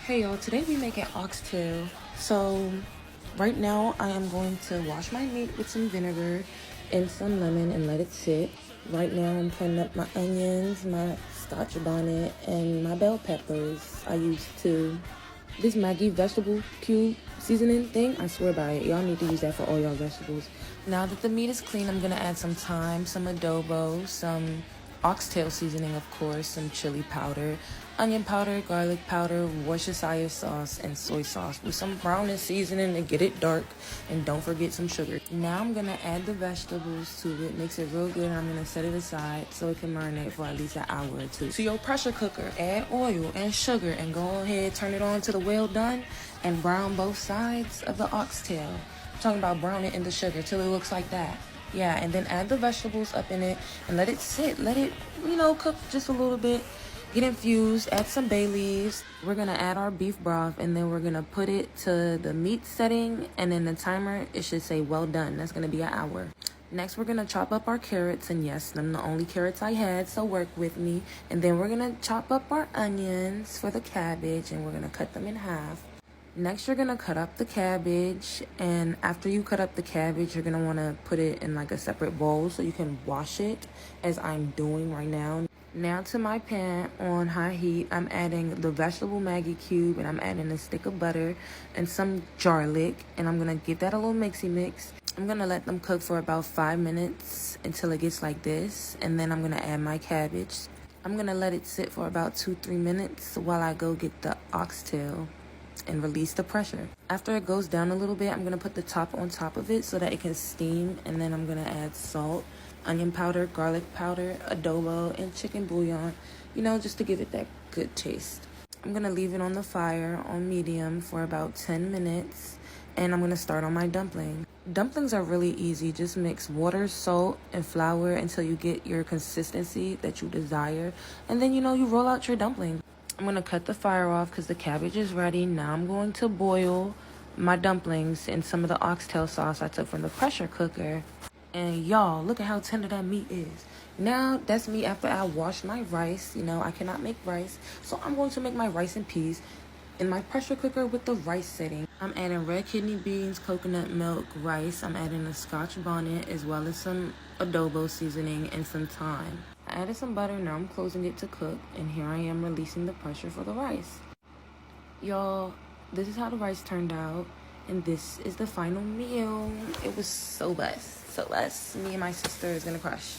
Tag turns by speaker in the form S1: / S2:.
S1: Hey y'all, today we making oxtail. So right now I am going to wash my meat with some vinegar and some lemon and let it sit. Right now I'm cutting up my onions, my scotch bonnet, and my bell peppers. I used this Maggi vegetable cube seasoning thing. I swear by it. Y'all need to use that for all y'all vegetables. Now that the meat is clean, I'm gonna add some thyme, some adobo, some oxtail seasoning, of course, some chili powder, onion powder, garlic powder, Worcestershire sauce, and soy sauce with some brownish seasoning to get it dark. And don't forget some sugar. Now I'm gonna add the vegetables to it, mix it real good, and I'm gonna set it aside so it can marinate for at least an hour or two. To your pressure cooker, add oil and sugar and go ahead, turn it on to the well done, and brown both sides of the oxtail. I'm talking about brown it in the sugar till it looks like that. Yeah, and then add the vegetables up in it and let it sit. Let it, cook just a little bit. Get infused, add some bay leaves. We're gonna add our beef broth and then we're gonna put it to the meat setting, and then the timer, it should say well done. That's gonna be an hour. Next, we're gonna chop up our carrots, and yes, them the only carrots I had, so work with me. And then we're gonna chop up our onions for the cabbage and we're gonna cut them in half. Next, you're gonna cut up the cabbage, and after you cut up the cabbage, you're gonna wanna put it in like a separate bowl so you can wash it, as I'm doing right now. Now to my pan on high heat, I'm adding the vegetable Maggi cube, and I'm adding a stick of butter and some garlic, and I'm gonna give that a little mixy mix. I'm gonna let them cook for about 5 minutes until it gets like this, and then I'm gonna add my cabbage. I'm gonna let it sit for about 2-3 minutes while I go get the oxtail and release the pressure. After it goes down a little bit, I'm gonna put the top on top of it so that it can steam, and then I'm gonna add salt, onion powder, garlic powder, adobo, and chicken bouillon, just to give it that good taste. I'm gonna leave it on the fire on medium for about 10 minutes, and I'm gonna start on my dumpling. Dumplings are really easy. Just mix water, salt, and flour until you get your consistency that you desire, and then you roll out your dumpling. I'm gonna cut the fire off because the cabbage is ready. Now I'm going to boil my dumplings in some of the oxtail sauce I took from the pressure cooker. And y'all, look at how tender that meat is. Now that's me after I washed my rice. I cannot make rice, so I'm going to make my rice and peas in my pressure cooker with the rice setting. I'm adding red kidney beans, coconut milk, rice. I'm adding a scotch bonnet as well as some adobo seasoning and some thyme. I added some butter. Now I'm closing it to cook, and here I am releasing the pressure for the rice. Y'all, this is how the rice turned out, and this is the final meal. It was so blessed. Me and my sister is gonna crush.